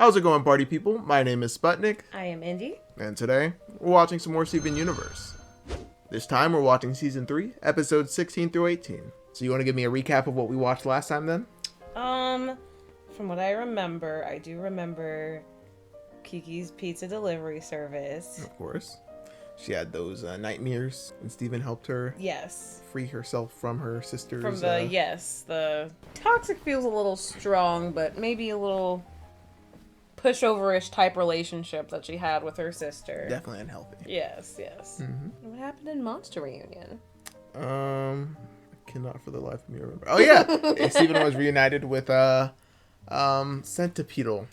How's it going, party people? My name is Sputnik. I am Indy. And today, we're watching some more Steven Universe. This time, we're watching Season 3, Episodes 16 through 18. So you want to give me a recap of what we watched last time, then? From what I remember, I do remember Kiki's pizza delivery service. Of course. She had those nightmares, and Steven helped her free herself from her sister's... From the toxic feels a little strong, but maybe a little pushover-ish type relationship that she had with her sister. Definitely unhealthy. Yes. Mm-hmm. What happened in Monster Reunion? I cannot for the life of me remember. Oh yeah! Steven was reunited with Centipedal.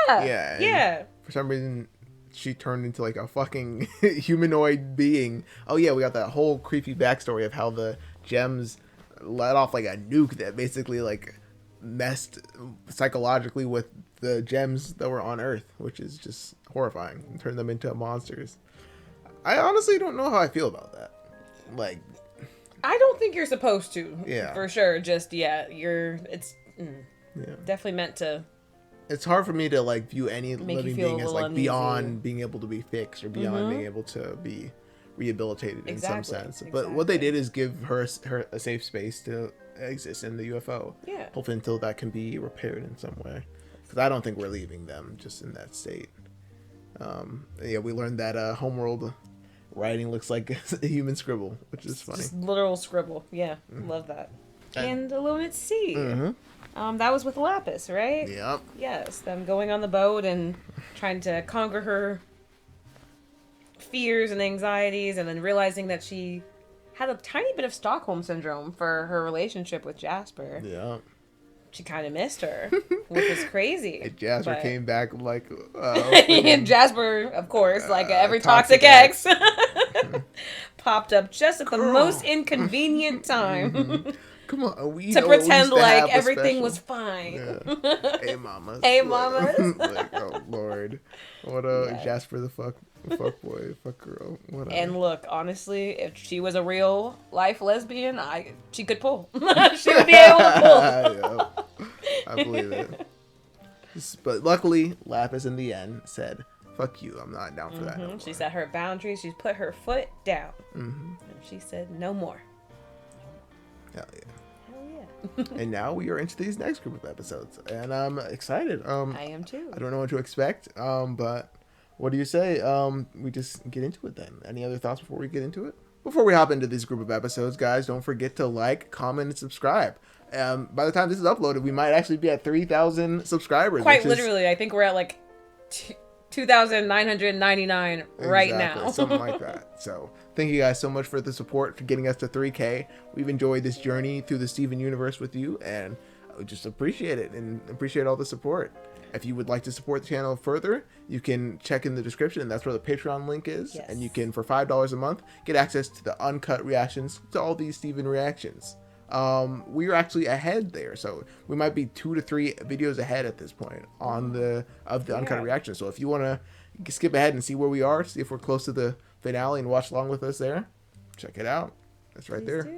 Yeah. For some reason, she turned into like a fucking humanoid being. Oh yeah, we got that whole creepy backstory of how the gems let off like a nuke that basically like messed psychologically with the gems that were on Earth, which is just horrifying, and turned them into monsters. I honestly don't know how I feel about that. Like, I don't think you're supposed to. Yeah. For sure. Just definitely meant to. It's hard for me to like view any Make living you feel being as like uneasy. beyond being able to be fixed or beyond being able to be rehabilitated in some sense. But what they did is give her a safe space to exist in the UFO. Yeah. Hopefully until that can be repaired in some way. Because I don't think we're leaving them just in that state. Yeah, we learned that Homeworld writing looks like a human scribble, which is funny. Just literal scribble. Yeah, love that. And Alone at Sea. Mm-hmm. That was with Lapis, right? Yep. Yes, them going on the boat and trying to conquer her fears and anxieties, and then realizing that she had a tiny bit of Stockholm syndrome for her relationship with Jasper. Yeah. She kind of missed her, which was crazy. And Jasper came back like... and Jasper, of course, like every toxic ex, popped up just at the most inconvenient time. Come on, to pretend like everything was fine. Yeah. Hey, mamas. Hey, mamas. Like, oh, Lord. What Jasper the fuck boy, fuck girl. Whatever. And look, honestly, if she was a real life lesbian, she could pull. She would be able to pull. Yeah, I believe it. But luckily, Lapis in the end said, fuck you, I'm not down for that no more. She set her boundaries. She put her foot down. And she said, no more. Hell yeah. And now we are into these next group of episodes, and I'm excited. I am too. I don't know what to expect, but what do you say? We just get into it then. Any other thoughts before we get into it? Before we hop into this group of episodes, guys, don't forget to like, comment, and subscribe. By the time this is uploaded, we might actually be at 3,000 subscribers. Quite literally, I think we're at like 2,999 right now. Something like that. So thank you guys so much for the support, for getting us to 3K. We've enjoyed this journey through the Steven Universe with you, and I would just appreciate it and appreciate all the support. If you would like to support the channel further, you can check in the description, and that's where the Patreon link is. Yes. And you can, for $5 a month, get access to the uncut reactions to all these Steven reactions. We are actually ahead there, so we might be 2 to 3 videos ahead at this point on the uncut reactions. So if you want to skip ahead and see where we are, see if we're close to the finale and watch along with us there, check it out. That's right there.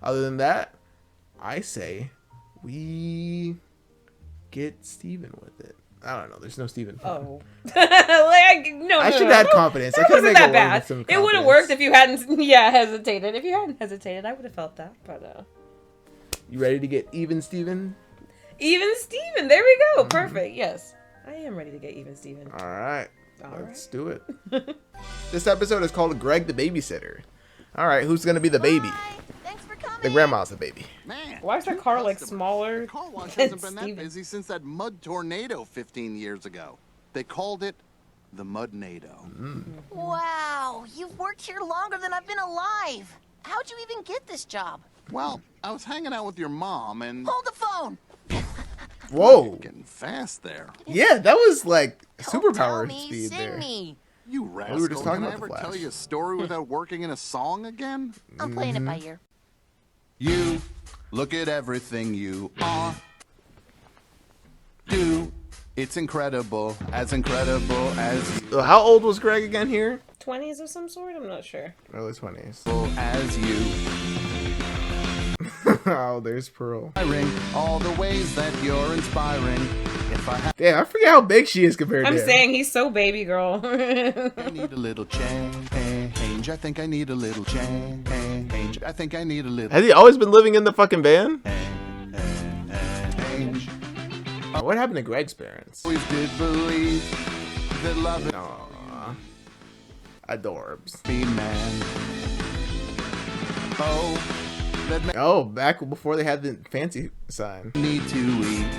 Other than that, I say we get Steven with it. I don't know. There's no Steven. Oh. I should have had confidence. That wasn't that bad. It would have worked if you hadn't, hesitated. If you hadn't hesitated, I would have felt that. But you ready to get even Steven? Even Steven. There we go. Perfect. Yes. I am ready to get even Steven. All right. Let's do it. This episode is called Greg the Babysitter. All right. Who's going to be the baby? Thanks for coming. The grandma's the baby. Man, why is that car like smaller? The car wash than hasn't been that Steven? busy since that mud tornado 15 years ago. They called it the Mudnado. Wow, you've worked here longer than I've been alive. How'd you even get this job? Well, I was hanging out with your mom and... Hold the phone. Whoa. Getting fast there. Yeah, that was like Don't superpower tell me, speed sing there. me. You rascal. We were just talking Can I about the ever Flash. tell you a story without working in a song again? I'm playing it by ear. You look at everything you are. Do. It's incredible as you. So how old was Greg again here? 20s of some sort? I'm not sure. Early 20s. As you. Oh, there's Pearl. All the ways that you're inspiring. Yes, if I had. Damn, I forget how big she is compared I'm to him. saying he's so baby girl. I need a little change. I think I need a little change. I think I need a little Has he always been living in the fucking van? change. What happened to Greg's parents? Always did believe that love is Aww. Adorbs. me, man. Oh, that Oh, back before they had the fancy sign. need to eat.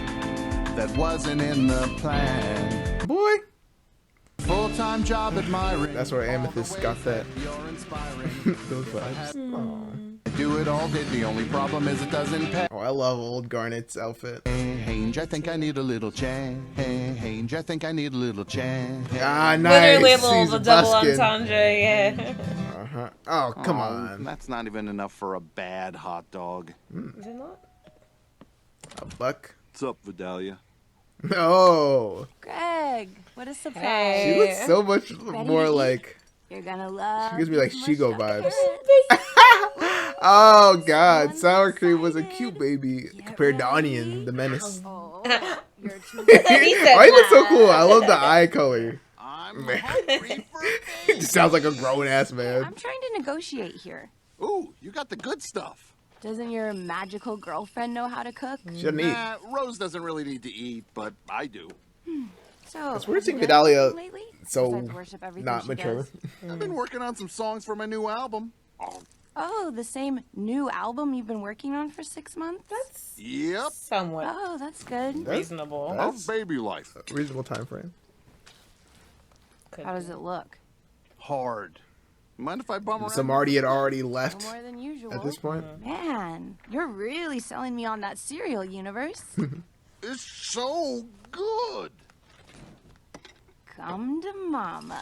That wasn't in the plan. Boy, Full-time job admiring. that's where Amethyst got that. You're inspiring. Those vibes. Aw. I do it all day. The only problem is it doesn't pay. Oh, I love old Garnet's outfit. Change. I think I need a little change. I think I need a little change. Ah, nice. Literally a little He's the double busking. entendre, yeah. Uh-huh. Oh, come Oh, on. That's not even enough for a bad hot dog. Is it not? A buck. What's up, Vidalia? No. Greg, what a surprise. Hey. She looks so much more to eat? like... You're gonna love. She gives me like these Shigo mushrooms. vibes. Oh god, sour cream was a cute baby compared to Onion, the menace. Oh, you're too He said, Why is it so cool? I love the eye color. I'm Man. hungry for It just sounds like a grown ass man. I'm trying to negotiate here. Ooh, you got the good stuff. Doesn't your magical girlfriend know how to cook? Shouldn't eat. Nah, Rose doesn't really need to eat, but I do. So, It's weird have seeing you done Vidalia anything lately? so Besides worship everything not she mature. does? I've been working on some songs for my new album. Oh, the same new album you've been working on for 6 months? That's Yep. somewhat Oh, that's good. reasonable. Of baby life. Reasonable time frame. Could How be. does it look? Hard. Mind if I bum around? So Marty had already No left more than usual. at this point. Man, you're really selling me on that cereal universe. It's so good. Come to mama.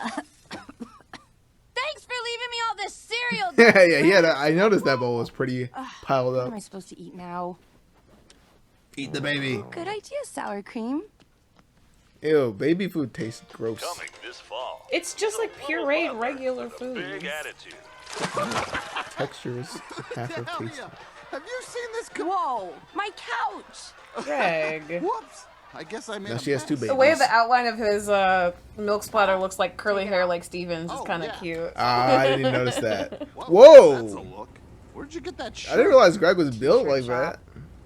Thanks for leaving me all this cereal. Yeah, he had. I noticed that bowl was pretty piled What up. am I supposed to eat now? Eat the baby. Good idea, sour cream. Ew, baby food tastes gross. Coming this fall. It's just like pureed regular food. Big attitude. Textures, half of taste. Vidalia, have you seen this? Whoa, my couch. Greg. Whoops. I guess I made Now a she has two mess. babies. The way the outline of his milk splatter looks like curly hair like Steven's is Oh, kind of yeah. cute. I didn't notice that. Whoa, That's a Whoa! look. Where'd you get that shirt? I didn't realize Greg was built like shop. that.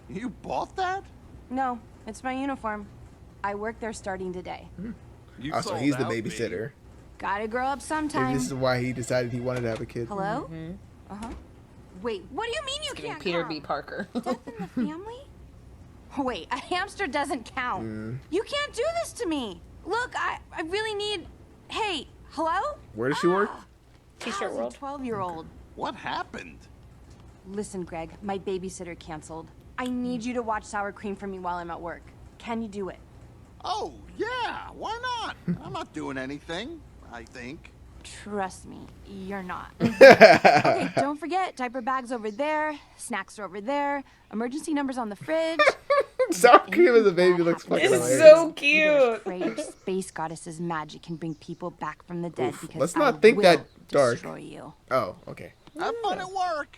You bought that? No, it's my uniform. I work there starting today. You Oh, so sold he's the out, baby. babysitter. Gotta grow up Maybe sometime. this is why he decided he wanted to have a kid. Hello? Uh-huh. Wait, what do you mean you Giving can't Peter come? B. Parker. Death in the family? Wait, a hamster doesn't count. You can't do this to me. Look, I really need... Hey, hello? Where does she work? T-shirt world. 12-year-old. What happened? Listen, Greg, my babysitter canceled. I need you to watch sour cream for me while I'm at work. Can you do it? Oh, yeah. Why not? I'm not doing anything, I think. Trust me, you're not. Okay, don't forget, diaper bags over there, snacks are over there, emergency numbers on the fridge. Sour cream as a baby looks fucking It's hilarious. so You're cute. afraid space goddess's magic can bring people back from the dead Oof, because let's I not think will that dark. destroy you. Oh, okay. Have fun at work.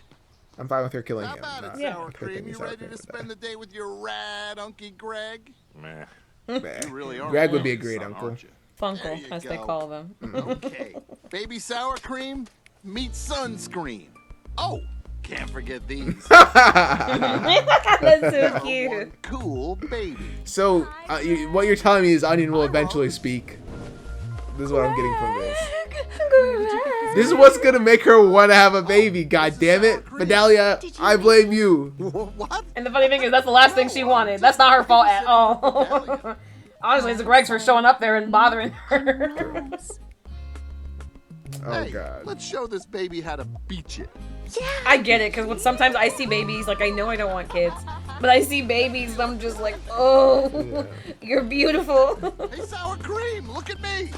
I'm fine with her killing How him. about it, not Sour protecting Cream? me, You sour ready cream to would spend die. the day with your rad Uncle Greg? Meh. Meh. You really are. Greg would a be a good great son, uncle. aren't you? Funkle, There you as they go. call them. Okay. Baby Sour Cream, meet Sunscreen. Oh, can't forget these. That's so One cute. cool baby. So, what you're telling me is Onion will eventually speak. This is what I'm getting from this. This is what's gonna make her want to have a baby. God damn it, Vidalia! I blame you. What? And the funny thing is, that's the last thing she wanted. That's not her fault at all. Honestly, it's Greg's for showing up there and bothering her. Oh Hey, god. let's show this baby how to beat you. I get it, because sometimes I see babies, like, I know I don't want kids, but I see babies and I'm just like, oh, you're beautiful. Hey, Sour Cream, look at me.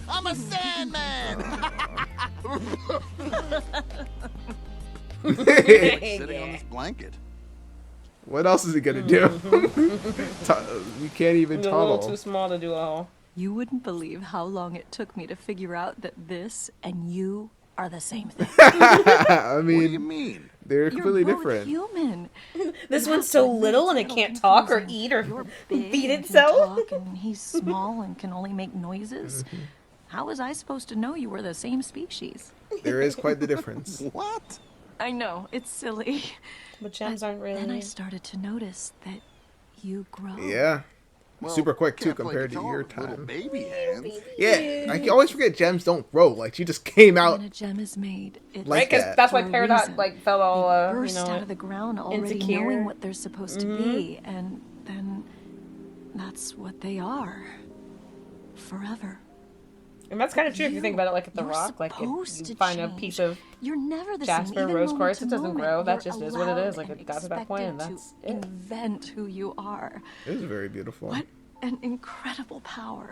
I'm a Sandman. Sitting on this blanket. What else is he gonna do? You can't even You're a little tunnel. too small to do all. You wouldn't believe how long it took me to figure out that this and you are the same thing. I What do you mean, mean? they're completely You're both different. human. This It one's has so to admit little and it it's a can't little talk or confusing. eat or You're big feed and can itself. talk, and he's small and can only make noises. How was I supposed to know you were the same species? There is quite the difference. What? I know, it's silly. But gems aren't Then I really. started to notice that you grow. Yeah. Well, Super quick, too, can't play compared to guitar your with little time. baby hands. Yeah, I always forget gems don't grow. Like, she just came out. When a gem is made, it's Like Right, because that. that's why for a Paradox reason. like felt all They you burst know. out of the ground already insecure. knowing what they're supposed to be, and then that's what they are. Forever. And that's kind of true if you think about it, like at the You're Rock, like supposed if you to find a change. piece of You're never the jasper, same. Even rose moment quartz, to it doesn't moment, grow. That you're just is what it is. Like allowed it got to that point, and expected that's to it. invent who you are. It was very beautiful. What an incredible power!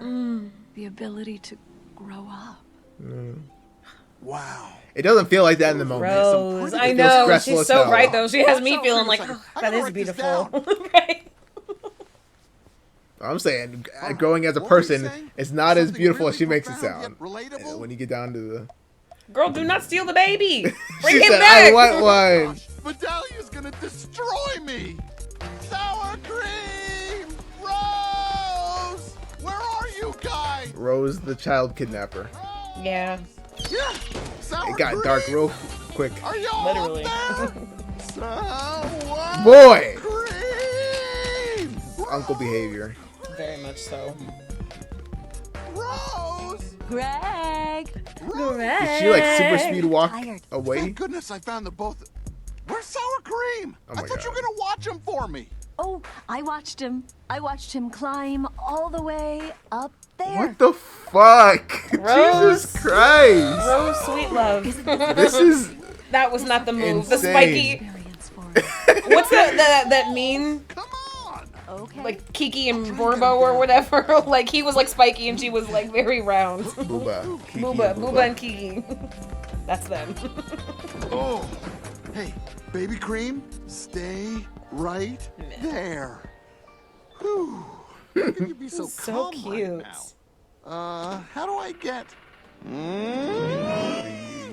The ability to grow up. Wow. It doesn't feel like that in the moment. Rose, I It feels know stressful she's as so hell. right though. She has Watch me out, feeling wait like, a second. oh, I that gotta is write this beautiful, right? I'm saying, growing as a What were you person saying? is not as Something beautiful as really she makes it profound sound. yet relatable? When you get down to the... Girl, do not steal the baby. Bring She him said, back. I want one. Medallia's gonna destroy me! Sour cream! Rose! Where are you guys? Rose, the child kidnapper. Yeah, Yeah! Sour It got cream! dark real quick. Are y'all literally. up there? Sour Boy! cream! Uncle behavior. very much so. Rose! Greg, Did she like super speed walk Tired. away? Thank goodness I found the both. Where's sour cream? Oh I my thought you God. were gonna watch him for me. oh, I watched him. I watched him climb all the way up there. What the fuck? Rose. Jesus Christ. Rose, sweet love. This is... That was not the move. The Insane. spiky. Experience for me. What's that mean? Come on. Okay. Like Kiki and Borbo or whatever. Like he was like spiky and she was like very round. Booba. Kiki Booba, and Booba and Kiki. That's them. Oh, hey, baby cream, stay right there. Whew. How can you be so, So calm cute. right now? How do I get?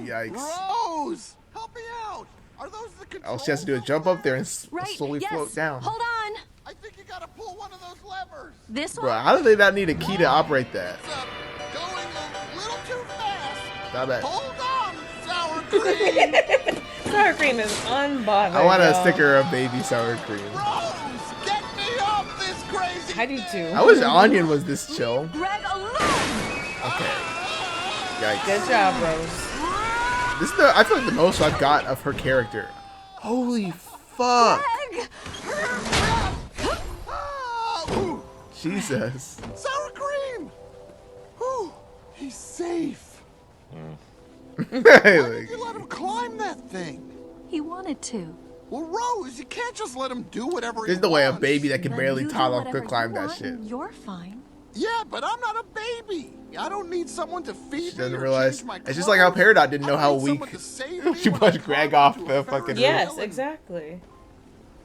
Yikes. Rose, help me out. Are those the controls? All she has to do is jump up there and right. slowly yes. float down. Hold on. I think you gotta pull one of those levers. This Bro, one. how do they not need a key to operate that? It's going a little too fast. Stop it. Hold on, sour cream. Sour cream is unbothered. I want a y'all. sticker of baby sour cream. Rose, get me off this crazy. I do too. I wish Onion was this chill. Greg alone. Okay. Yikes. Good job, Rose. This is I feel like the most I've got of her character. Holy fuck. Greg. Ooh, Jesus. sour cream. Whew, he's safe. Why did you let him climb that thing? He wanted to. Well, Rose, you can't just let him do whatever There's he no way a wants. baby that can Then barely you do toddle whatever could climb you that want, shit. and you're fine. Yeah, but I'm not a baby. I don't need someone to feed She me doesn't or realize. change my It's just like how clothes. Peridot didn't I know don't how need weak someone to save me she when pushed I Greg fall off into the a fucking Ferris Yes, wheel. exactly.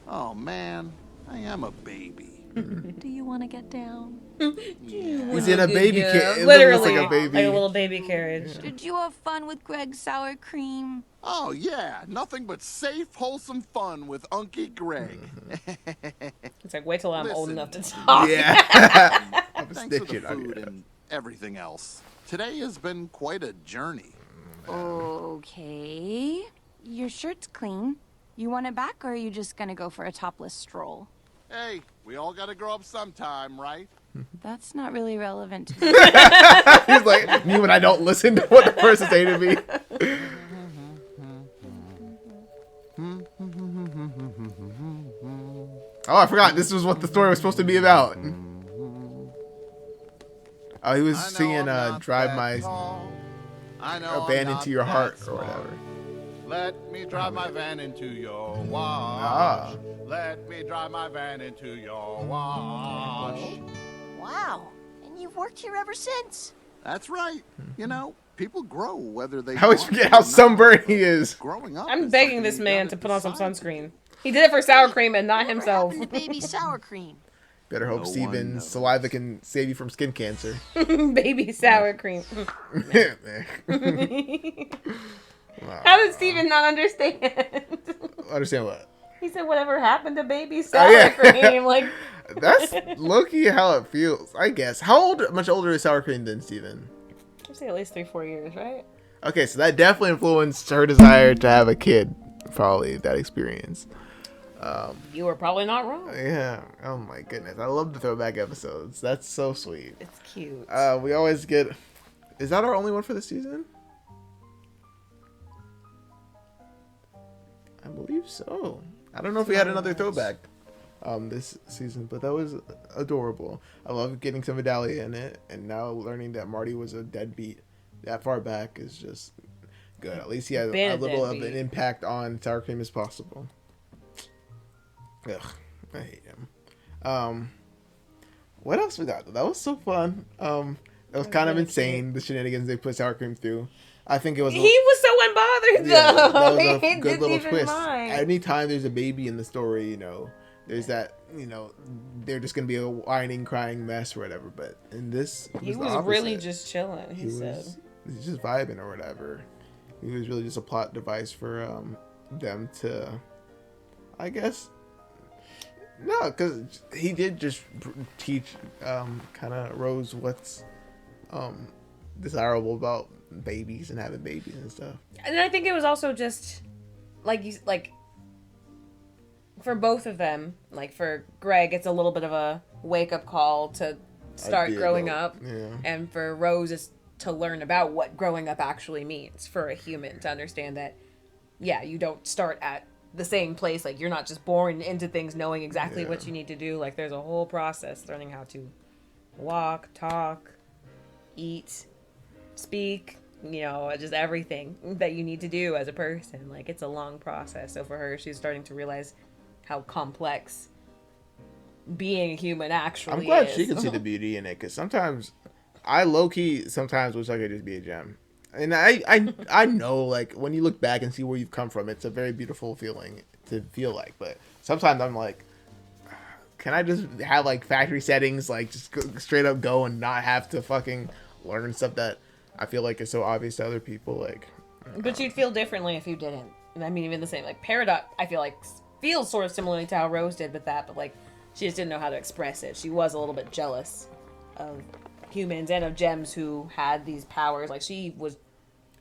Oh man, I am a baby. Do you want to get down? He's in a baby Yeah, kit. It literally, looks like a baby. like a little baby carriage. Did you have fun with Greg's sour cream? Oh yeah, nothing but safe, wholesome fun with Unky Greg. It's like wait till I'm old Listen. enough to talk. Yeah. I'm Thanks for the stitching on food you. and everything else. Today has been quite a journey. Okay. Your shirt's clean. You want it back, or are you just gonna go for a topless stroll? Hey, we all gotta grow up sometime, right? That's not really relevant to me. He's like, me when I don't listen to what the person's saying to me. Oh, I forgot. This was what the story was supposed to be about. Oh, he was I know singing I'm not "Drive that My tall. I know I'm Van not into Your that Heart" or small. whatever. Let me drive my van into your wash. Ah. Let me drive my van into your wash. Wow. And you've worked here ever since. That's right. You know, people grow whether they. I always want forget to how or not. sunburned he is. Growing up. I'm is begging something this you man gotta to put on some decide. sunscreen. He did it for sour cream and not Whatever himself. happened to baby sour cream? Better hope No one Steven's knows. saliva can save you from skin cancer. Baby sour cream. How did Steven not understand? Understand what? He said, "Whatever happened to baby sour yeah. cream?" Like That's low-key how it feels, I guess. Much older is sour cream than Steven? I'd say at least 3-4 years, right? Okay, so that definitely influenced her desire to have a kid. Probably that experience. You were probably not wrong. Yeah. Oh my goodness. I love the throwback episodes. That's so sweet. It's cute. We always get... Is that our only one for the season? I believe so. I don't know if we had another throwback this season, but that was adorable. I love getting some Vidalia in it, and now learning that Marty was a deadbeat that far back is just good. At least he had a little of an impact on sour cream as possible. Ugh, I hate him. What else we got? That was so fun. It was kind of insane, the shenanigans they put sour cream through. I think it was... He was so unbothered, Yeah, though. that was a He good didn't little even twist. mind. Anytime there's a baby in the story, you know, there's that, you know, they're just going to be a whining, crying mess or whatever. But in this, He the was really opposite. just chilling, he said. He's just vibing or whatever. He was really just a plot device for them to, I guess... No, because he did just teach kind of Rose what's desirable about babies and having babies and stuff. And I think it was also just like for both of them, like for Greg, it's a little bit of a wake up call to start growing up, and for Rose is to learn about what growing up actually means for a human, to understand that you don't start at the same place. Like, you're not just born into things knowing exactly what you need to do. Like, there's a whole process, learning how to walk, talk, eat, speak, you know, just everything that you need to do as a person. Like, it's a long process. So for her, she's starting to realize how complex being a human actually is. I'm glad she can see the beauty in it, because sometimes I low-key sometimes wish I could just be a gem. And I know, like, when you look back and see where you've come from, it's a very beautiful feeling to feel like. But sometimes I'm like, can I just have, like, factory settings, like, just straight up go and not have to fucking learn stuff that I feel like is so obvious to other people? Like, but you'd feel differently if you didn't. And I mean, even the same, like, Paradox, I feel like, feels sort of similarly to how Rose did with that, but, like, she just didn't know how to express it. She was a little bit jealous of humans and of gems who had these powers. Like, she was...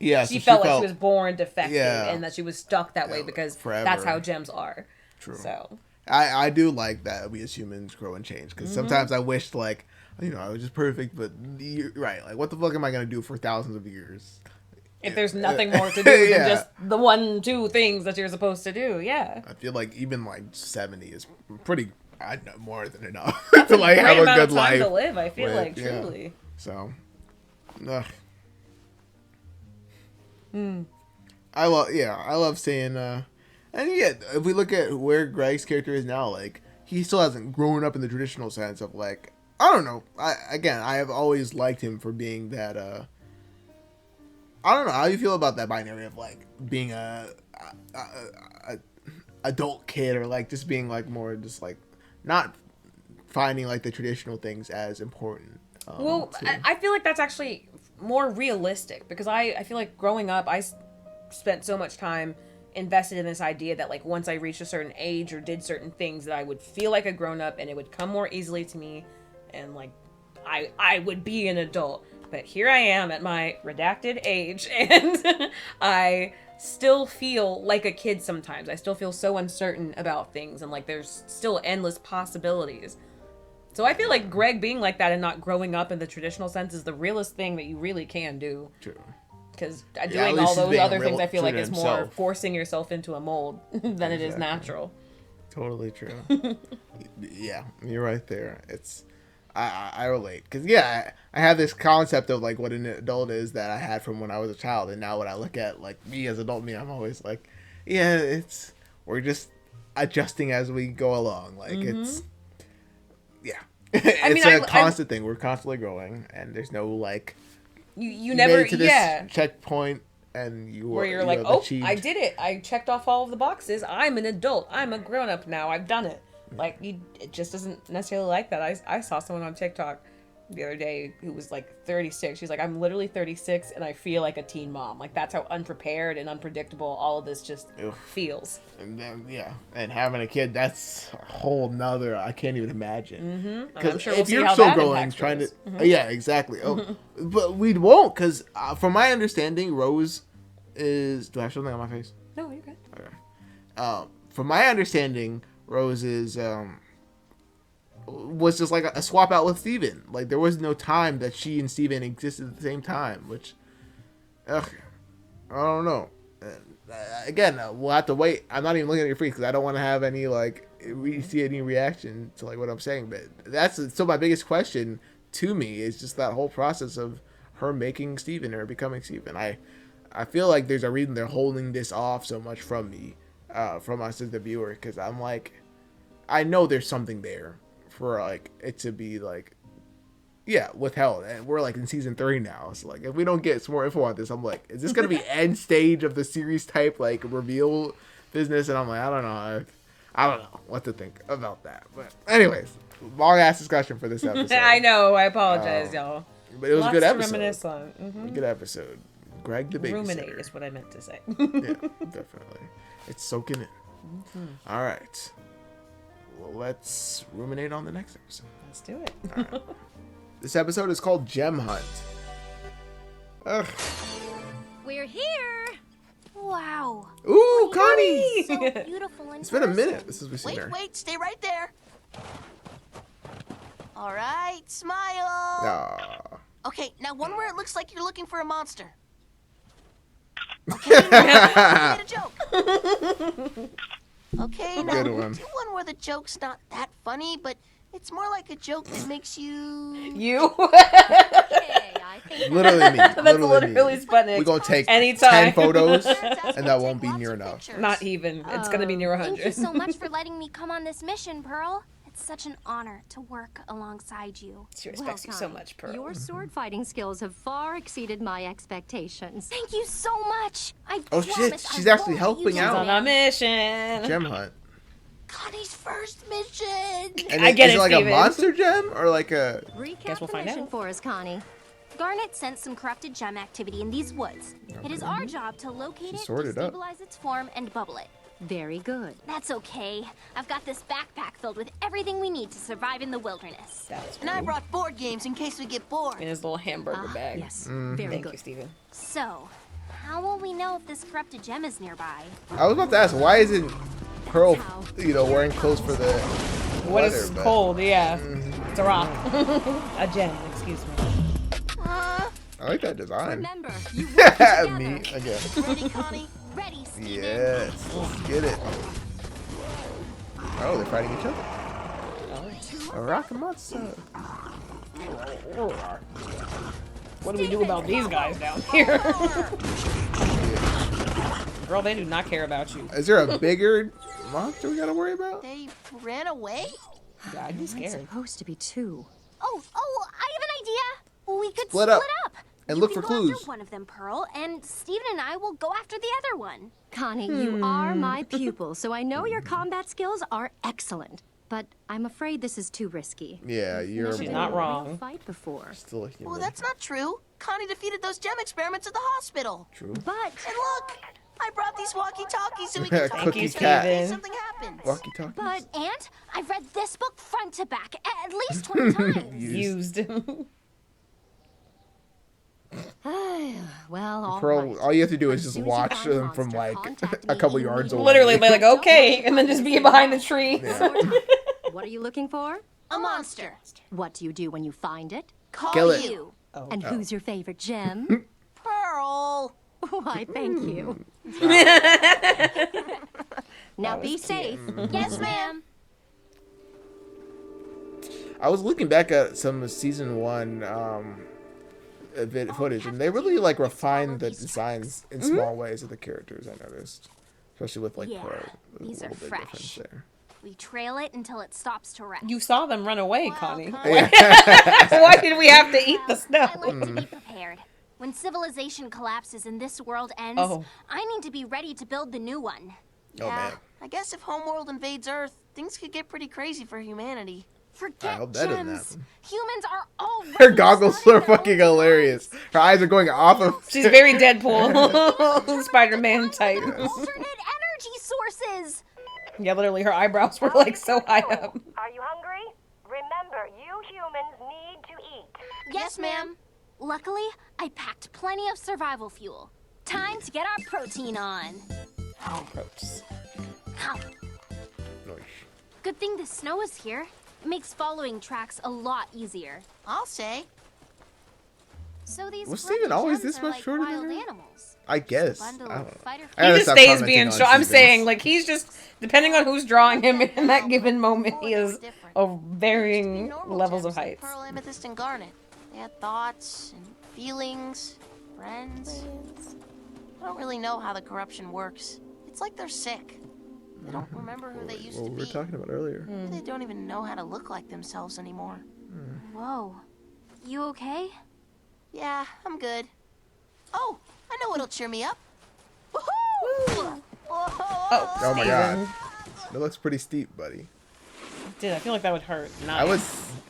Yeah, she felt like she was born defective, yeah, and that she was stuck that way because forever. That's how gems are. True. So I do like that we as humans grow and change, because sometimes I wished, like, you know, I was just perfect, but you're right, like, what the fuck am I gonna do for thousands of years if there's nothing more to do than just the 1-2 things that you're supposed to do? I feel like even like 70 is pretty, I know, more than enough to like Great have a amount good of time life to live, I feel with, like, truly. So I love seeing and if we look at where Greg's character is now, like, he still hasn't grown up in the traditional sense of, like, I don't know, I have always liked him for being that I don't know how you feel about that binary of, like, being a adult kid, or like just being like more just like not finding like the traditional things as important. I feel like that's actually more realistic, because I feel like growing up I spent so much time invested in this idea that, like, once I reached a certain age or did certain things, that I would feel like a grown up and it would come more easily to me, and like I would be an adult. But here I am at my redacted age, and I still feel like a kid sometimes. I still feel so uncertain about things, and like there's still endless possibilities. So I feel like Greg being like that and not growing up in the traditional sense is the realest thing that you really can do. True. Because doing all those other things, I feel like it's more himself. Forcing yourself into a mold than it is natural. Totally true. Yeah, you're right there. It's I relate, because I have this concept of like what an adult is that I had from when I was a child, and now when I look at like me as adult me, I'm always like, yeah, we're just adjusting as we go along. Like it's it's a constant thing. We're constantly growing, and there's no like you never made it to this checkpoint and where you're like, oh, achieved. I did it. I checked off all of the boxes. I'm an adult. I'm a grown up now. I've done it. Like, it just doesn't necessarily like that. I saw someone on TikTok the other day who was like 36. She's like, I'm literally 36 and I feel like a teen mom. Like, that's how unprepared and unpredictable all of this just feels. And then, and having a kid, that's a whole nother, I can't even imagine. Because sure if you're still going, trying to, yeah, exactly. Oh, but we won't, because from my understanding, Rose is, do I have something on my face? No, you're good. Okay. From my understanding, Rose is, was just like a swap out with Steven. Like, there was no time that she and Steven existed at the same time, which, I don't know. Again, we'll have to wait. I'm not even looking at your freak because I don't want to have any, like, see any reaction to, like, what I'm saying. But that's still my biggest question to me is just that whole process of her making Steven or becoming Steven. I feel like there's a reason they're holding this off so much from me, from us as the viewer, because I'm like, I know there's something there for, like, it to be, like, withheld, and we're, like, in season 3 now, so, like, if we don't get some more info on this, I'm like, is this gonna be end stage of the series type, like, reveal business? And I'm like, I don't know what to think about that. But anyways, long ass discussion for this episode. I know, I apologize, y'all. But it was a good episode. To reminisce on. A good episode. Greg the Babysitter. Ruminate is what I meant to say. Yeah, definitely. It's soaking in. All right. Well, let's ruminate on the next episode. Let's do it. All right. This episode is called Gem Hunt. Ugh. We're here. Wow. Ooh, Connie! So beautiful in It's been a person. minute since we've seen her. Wait, stay right there. All right, smile. Aw. Okay, now one where it looks like you're looking for a monster. Okay, now, made a joke. Okay, now Good one. do one where the joke's not that funny, but it's more like a joke that makes you... You? Okay, I think Literally me. That's literally literally me. Sputnik. We're going to take Anytime. 10 photos, Turns and that won't be near enough. Not even. It's going to be near 100. Thank you so much for letting me come on this mission, Pearl. It's such an honor to work alongside you. She respects you so much, Pearl. Your sword fighting skills have far exceeded my expectations. Thank you so much. I Oh, shit, promise she's I actually won't helping use out. On a mission. Gem Hunt. Connie's first mission. And I get is it, it like Steven. a monster gem or like a... Recap Guess we'll the find mission out. for us, Connie. Garnet sensed some corrupted gem activity in these woods. It is our job to locate She it, to sorted up. stabilize its form, and bubble it. Very good. That's okay. I've got this backpack filled with everything we need to survive in the wilderness. That's And I brought board games in case we get bored. in his little hamburger bag. Yes, very Thank good. you, Steven. So, how will we know if this corrupted gem is nearby? I was about to ask, why isn't Pearl, how- wearing clothes for the What weather, is but- cold? Yeah. It's a rock. A gem, excuse me. I like that design. Remember, you work together. Me again. Ready, Connie? Ready, Steven? Yes, let's get it. Oh, they're fighting each other. A rock and monster. What do we do about these guys down here? Girl, they do not care about you. Is there a bigger monster we gotta worry about? They ran away? Yeah, I'd be It's scared. supposed to be two. Oh, I have an idea. We could Split split up up. and You look can for go after clues. one of them, Pearl, and Steven and I will go after the other one. Connie, you are my pupil, so I know your combat skills are excellent. But I'm afraid this is too risky. Yeah, you're Never She's been not in a real wrong. Fight before. still a human. Well, that's not true. Connie defeated those gem experiments at the hospital. True. But And look, I brought these walkie-talkies so we can talk Cookie to each cat. other in case something happens. Walkie talkie. but And I've read this book front to back at least 20 times. Used. well, all Pearl, right. all you have to do is As just soon as you watch find a them from monster, like contact a me couple yards away. Literally, be like, okay, and then just be behind the tree. What are you looking for? A monster. What do you do when you find it? Call Kill it. you. And who's your favorite gem? Pearl. Why, thank you. Now be safe. Yes, ma'am. I was looking back at some of season 1 footage, and they really like refined the designs in small ways of the characters. I noticed, especially with like Yeah, Pearl. There's these a are little bit fresh. difference there. We trail it until it stops to rest. You saw them run away, Connie. Connie. Why did we have to eat the snow? I like to be prepared. When civilization collapses and this world ends, Oh. I need to be ready to build the new one. Oh man. I guess if Homeworld invades Earth, things could get pretty crazy for humanity. I Forget hope that didn't gems. happen. Humans are already Her goggles starting are their fucking own hilarious. Her eyes are going off of. She's very Deadpool, Spider-Man type. alternate energy sources. Yeah, literally, her eyebrows were like so high up. Are you hungry? Remember, you humans need to eat. Yes, ma'am. Luckily, I packed plenty of survival fuel. Time to get our protein on. Approach. Ow. Nice. Good thing the snow is here. It makes following tracks a lot easier. I'll say. So these Was fluffy Steven always gems this are much like shorter than wild her? animals. I guess. I Bundle don't of know. fighter I He gotta just stop stays commenting being on short. I'm Stevens. saying, like, he's just, depending on who's drawing him in that given moment, he is of varying Normal levels of gems like heights. Pearl, amethyst, and garnet. They had thoughts and feelings, friends. I don't really know how the corruption works. It's like they're sick. They don't remember who they used What to we be. were talking about earlier. They don't even know how to look like themselves anymore. Whoa. You okay? Yeah, I'm good. Oh, I know what'll cheer me up. Woohoo! Oh my god. That looks pretty steep, buddy. Dude, I feel like that would hurt. I would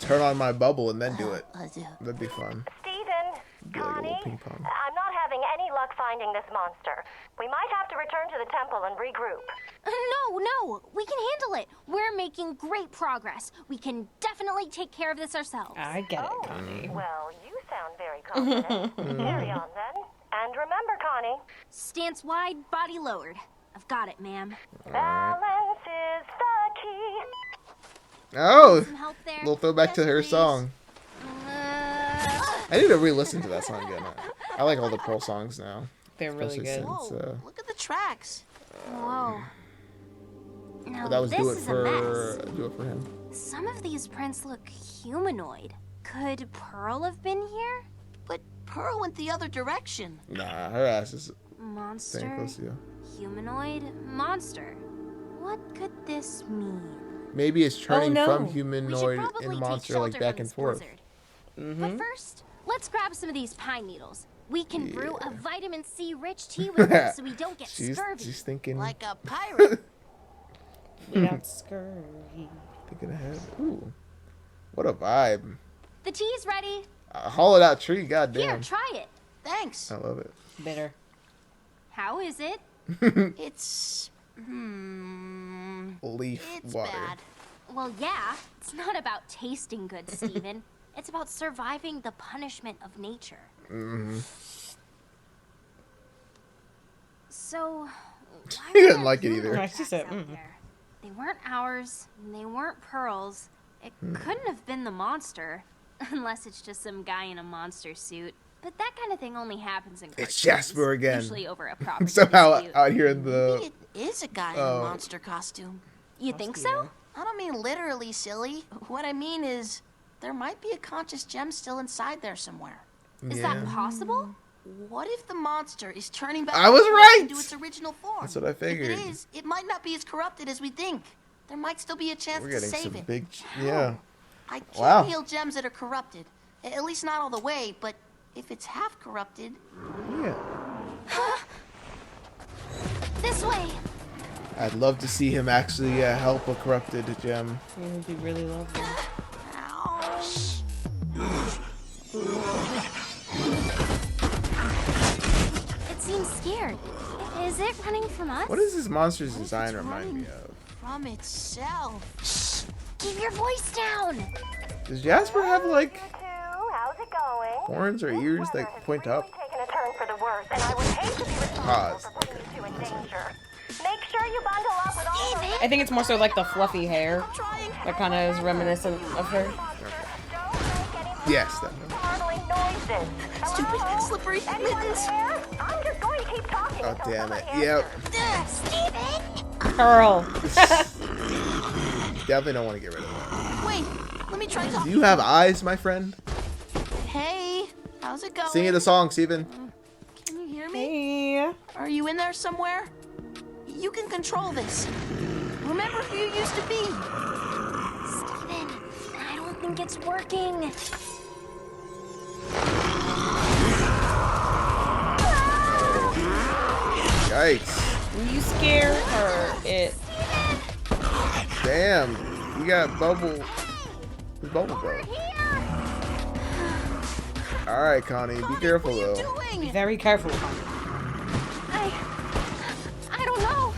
turn on my bubble and then do it. Yeah. That'd be fun. Stephen, Be like a little Connie, ping pong. I'm not having any luck finding this monster. We might have to return to the temple and regroup. No, we can handle it. We're making great progress. We can definitely take care of this ourselves. I get it, Connie. Well, you sound very confident. Carry on then. And remember, Connie, Stance wide, body lowered. I've got it, ma'am. balance is the key. Oh! Some help there. Little throwback to Yes, her please. song. I need to re-listen to that song again. I like all the Pearl songs now. They're really Especially good. since, Whoa, look at the tracks. Whoa. Now, that was this is a mess. do it for him. Some of these prints look humanoid. Could Pearl have been here? But Pearl went the other direction. Nah, her ass is staying Monster, close to you. humanoid, monster. What could this mean? Maybe it's turning no. from We should humanoid probably and take monster shelter like back from and this forth. blizzard. But first, let's grab some of these pine needles. We can brew a vitamin C rich tea with them so we don't get scurvy. She's thinking Like a pirate. Without scurvy. thinking ahead. Ooh. What a vibe. The tea's ready. A hollowed out tree, Here, goddamn. try it. Thanks. I love it. Bitter. How is it? It's Leaf it's water. bad. Well, yeah. It's not about tasting good, Stephen. It's about surviving the punishment of nature. So, why He were didn't there like it humanoid either. Right, she tracks said, out there? They weren't ours, and they weren't Pearl's. It couldn't have been the monster, unless it's just some guy in a monster suit. But that kind of thing only happens in cartoons. It's Jasper again. Usually over a property Somehow dispute. out here in the It is a guy in a monster costume. You think so? I don't mean literally, silly. What I mean is, there might be a conscious gem still inside there somewhere. Is that possible? What if the monster is turning back I was right! into its original form? That's what I figured. If it is, it might not be as corrupted as we think. There might still be a chance We're to getting save some it. big yeah. I can't Wow. heal gems that are corrupted. At least not all the way, but if it's half corrupted, Yeah. This way. I'd love to see him actually help a corrupted gem. It would be really lovely. ouch. It seems scared. Is it running from us? What does this monster's design It's remind running me of? from itself. Keep your voice down. Does Jasper have like You two, how's it going? horns or ears that point up? Taken a turn for the worse, and I would hate to be responsible Pause. for putting you two in danger. Make sure you bundle up with all those I think it's more so like the fluffy hair Trying. that kind of is reminiscent of her. Yes, that. startling noises. Stupid, slippery mittens. I'm just going to keep talking. Oh until damn it. somebody Yep. Stephen. Pearl. Definitely don't want to get rid of that. Wait, let me try Do talking. you have eyes, my friend? Hey, how's it going? Sing it a song, Steven. Can you hear me? Hey. Are you in there somewhere? You can control this. Remember who you used to be. Stephen, I don't think it's working. Yikes. When you scare her, it Damn, you got bubble. Bubble bro. All right, Connie, be careful though. Be very careful, Connie. I don't know.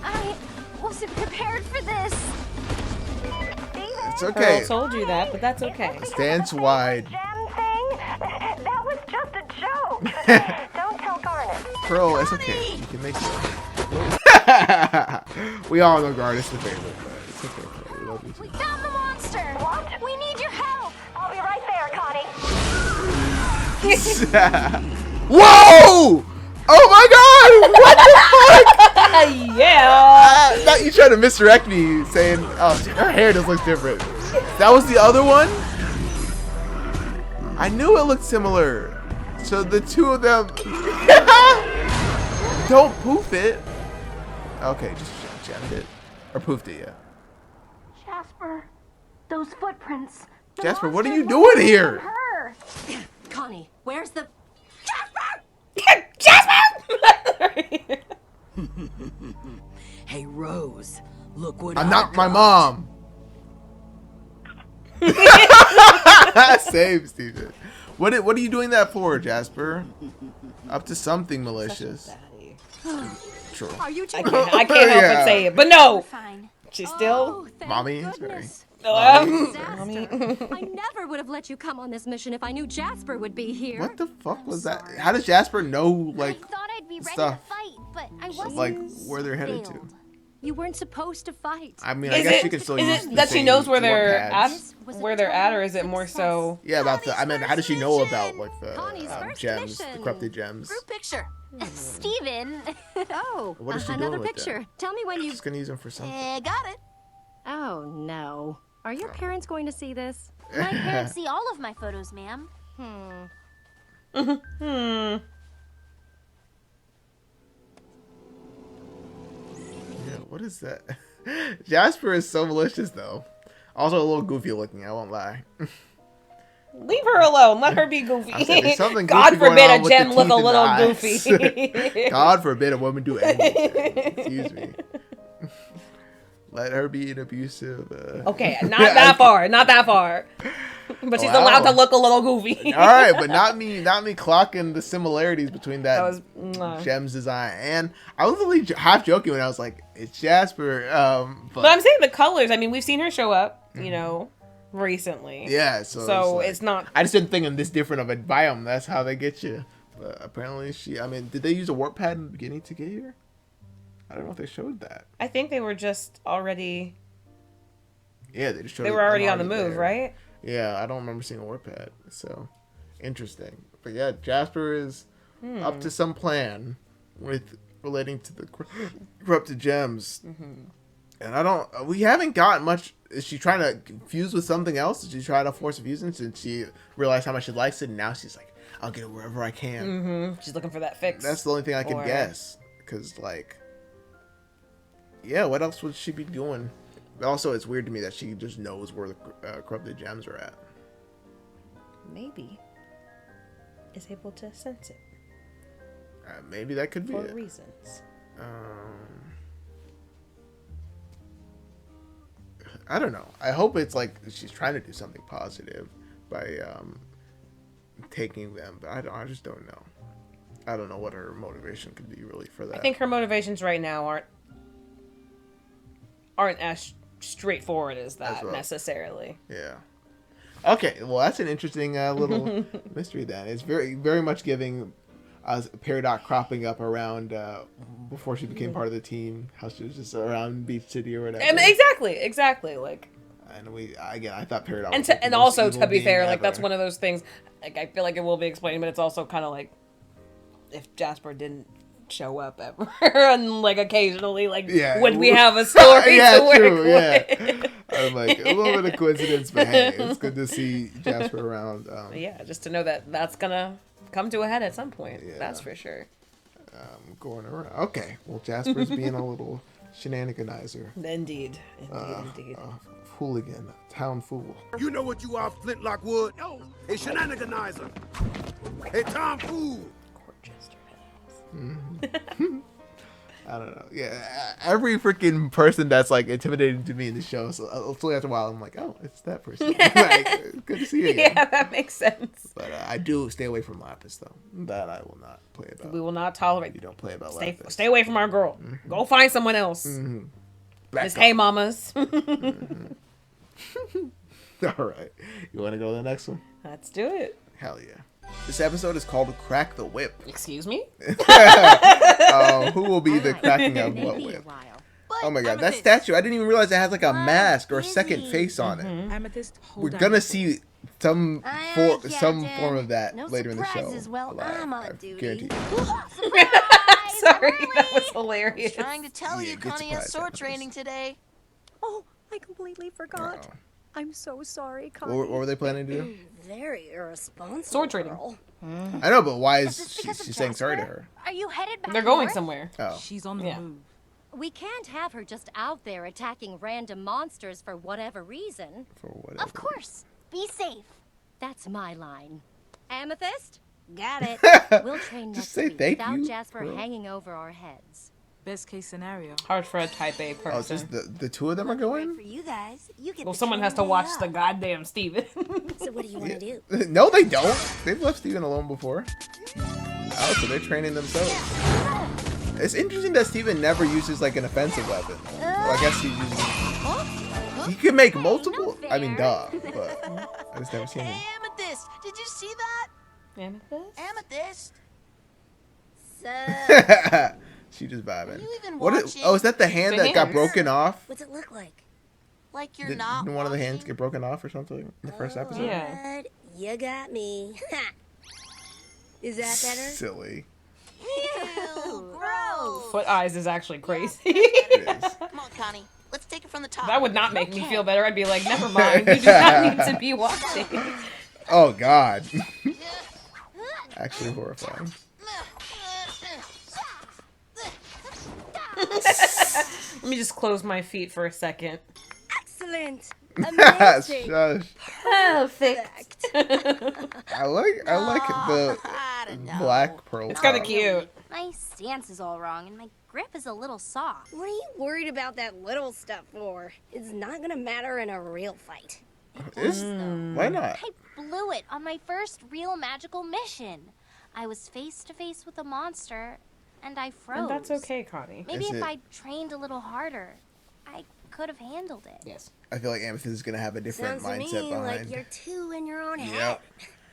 I wasn't prepared for this. It's okay. Pearl told you that, but that's okay. Stance wide. Gem thing? That was just a joke. Don't tell Garnet. Pearl, it's okay. You can make it. We all know Garnet's the favorite, but it's okay. Pearl. We love you We too. found the monster. What? We need your help. I'll be right there, Connie. Whoa! Oh my God! What the fuck? Yeah. Not you trying to misdirect me, saying, "Oh, her hair just looks different." That was the other one. I knew it looked similar. So the two of them don't poof it. Okay, just jammed it or poofed it, yeah. Jasper, those footprints. The Jasper, what are monster you doing here? from her. Connie, where's the... Hey, Rose, look what I'm I not my got. mom. Same, Steven. What are you doing that for, Jasper? Up to something malicious. True. Are you two... I can't help Yeah. but say it, but no. Fine. She's still. thank Mommy? goodness. Disaster. I never would have let you come on this mission if I knew Jasper would be here. What the fuck was that? How does Jasper know, like, I thought I'd be ready stuff? to fight, but I wasn't. like where they're headed to? failed. You weren't supposed to fight. I mean, I guess you can still use Is the it that she same knows where warp they're at? pads. Was Where a they're at, or total is it more success. so? Yeah, about the. I mean, how does she know about like the Connie's first gems, the mission. corrupted gems? Group picture. Steven. Oh, What is she doing another with picture. that? Tell me when you... She's gonna use them for something. Got it. Oh, no. Are your parents going to see this? My parents see all of my photos, ma'am. Yeah, what is that? Jasper is so malicious though. Also a little goofy looking, I won't lie. Leave her alone. Let her be I goofy. said, there's something God goofy going forbid on a with gem the look a teeth and little the eyes. goofy. God forbid a woman do anything. Excuse me. Let her be an abusive. Okay, not that far. Not that far. But she's allowed to look a little goofy. All right, but not me clocking the similarities between that was Gem's design, and I was really half joking when I was like, "It's Jasper." But I'm saying the colors. I mean, we've seen her show up, you know, recently. yeah, so it's not. I just didn't think of this different of a biome. That's how they get you. But apparently, I mean, did they use a warp pad in the beginning to get here? I don't know if they showed that. I think they were just already. Yeah, they just showed. They were already on the move, there. right? Yeah, I don't remember seeing a warp pad. So interesting. But yeah, Jasper is up to some plan with relating to the corrupted gems. And we haven't gotten much. Is she trying to fuse with something else? Did she try to force a fusion since she realized how much she likes it? And now she's like, I'll get it wherever I can. She's looking for that fix. That's the only thing I can Or- guess. Because, like, yeah, what else would she be doing? But also, it's weird to me that she just knows where the corrupted gems are at. Maybe is able to sense it Maybe that could be for it. reasons. I don't know. I hope it's like she's trying to do something positive by taking them, but I just don't know. I don't know what her motivation could be really for that. I think her motivations right now aren't as straightforward as that necessarily. Yeah. Okay, well that's an interesting little mystery then. It's very, very much giving us Peridot cropping up around before she became part of the team. How she was just around Beach City or whatever. Exactly. Like, and I thought Peridot. And was like the and most also evil to be being fair, like ever. that's one of those things. Like I feel like it will be explained, but it's also kind of like if Jasper didn't show up ever and like occasionally, like would we have a story to work with? I'm like a little bit of coincidence, but hey, it's good to see Jasper around. Yeah, just to know that that's gonna come to a head at some point. Yeah. That's for sure. Going around. Okay, well Jasper's being a little shenaniganizer. Indeed. Hooligan, town fool. You know what you are, Flintlock Wood? No, a shenaniganizer. A tomfool. I don't know. Yeah, every freaking person that's like intimidating to me in the show. So hopefully after a while, I'm like, oh, it's that person. Like, good to see you again. Yeah, that makes sense. But I do stay away from Lapis though. That I will not play about. We will not tolerate. You don't play about Lapis. Stay away from our girl. Mm-hmm. Go find someone else. Mm-hmm. Miss Hey Mamas. Mm-hmm. All right, you want to go to the next one? Let's do it. Hell yeah. This episode is called Crack the Whip. Excuse me? Who will be the cracking of what whip? Oh my god, that statue, I didn't even realize it has like a mask or a second face on it. Amethyst, We're gonna see some form of that later in the show. Well, I'm on duty. Guaranteed. Sorry, that was hilarious. Trying to tell you, Connie has sword training today. Oh, I completely forgot. Oh. I'm so sorry, Connie. What were they planning to do? Very irresponsible. Sword training. I know, but why is she saying sorry to her? Are you headed back? They're going somewhere. Oh. She's on the move. We can't have her just out there attacking random monsters for whatever reason. For whatever. Of course. Be safe. That's my line. Amethyst? Got it. We'll train next say week thank without you, Jasper girl. hanging over our heads. Best case scenario. Hard for a type A person. Oh, it's just the two of them are going? For you guys, you get Well, someone has to watch the goddamn Steven. So what do you want to do? No, they don't. They've left Steven alone before. Oh, so they're training themselves. It's interesting that Steven never uses like an offensive weapon. Well, I guess he's using. He can make multiple. I mean, duh, but I just never seen him. Amethyst, did you see that? Amethyst? Amethyst. She just vibing. Are you even What watching? is, oh, is that the hand that got broken off? What's it look like? Like you're Did not one of the hands watching? get broken off or something in the first episode? Yeah. You got me. Is that better? Silly. Ew, gross. Foot eyes is actually crazy. It is. Come on, Connie. Let's take it from the top. That would not make me feel better. I'd be like, never mind. You do not need to be watching. Oh God. Actually horrifying. Let me just close my feet for a second. Excellent. Amazing. Shush. Perfect. I like the I don't know. black pearl. It's kind of top. cute. My stance is all wrong, and my grip is a little soft. What are you worried about that little stuff for? It's not gonna matter in a real fight. Why not? I blew it on my first real magical mission. I was face to face with a monster, and I froze. And that's okay, Connie. Maybe Is if it- I trained a little harder, I could have handled it. Yes. I feel like Amethyst is gonna have a different Sounds to mindset me behind. like you're two in your own head. Yep.